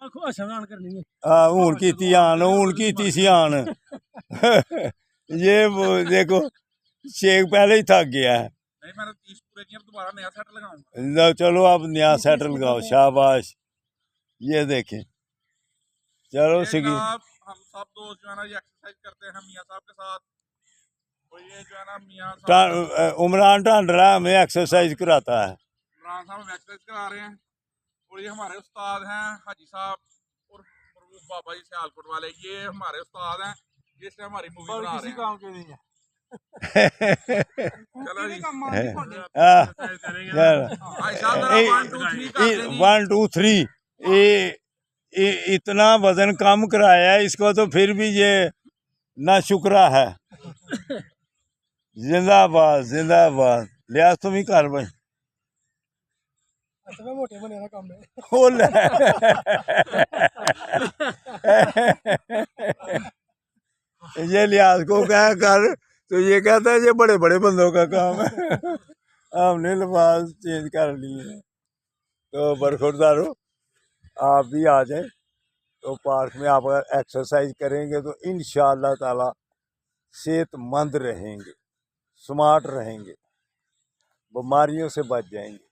हूं की आन हूं की सी आन ये वो देखो शेख पहले ही थक गया है। नहीं मैंने 30 पूरे किए, अब दोबारा नया सेट लगाऊंगा। लो चलो अब नया सेट लगाओ, शाबाश। ये देखें, चलो ये सगी जनाब हम सब दोस्त जो है ना ये एक्सरसाइज करते हैं मियाँ साहब के साथ, और ये जो है ना मियाँ साहब उमरान ढांडरा हमें एक्सरसाइज कराता है। इमरान साहब हमें एक्सरसाइज करा रहे हैं, और ये हमारे उस्ताद हैं हाजी साहब और बाबा जी सियालकोट वाले, ये हमारे उस्ताद हैं, ये से हमारी मूवी बना रहे हैं। काम के नहीं है। चलो जी, वन टू थ्री, इतना वजन कम कराया है इसको, तो फिर भी ये ना शुक्रा है। जिंदाबाद जिंदाबाद। लिया तुम ही कर भाई, मोटे बने ना काम में ये लिहाज को क्या कर, तो ये कहता है ये बड़े बड़े बंदों का काम है। हमने लिबास चेंज कर लिए। तो बरखुरदारो आप भी आ जाए, तो पार्क में आप अगर एक्सरसाइज करेंगे तो इंशाअल्लाह ताला सेहतमंद रहेंगे, स्मार्ट रहेंगे, बीमारियों से बच जाएंगे।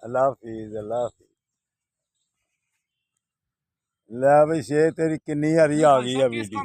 अल्लाह हाफिज़, अल्लाह हाफिज़। ले भाई शेर तेरी किन्नी हरी आ गई है वीडियो।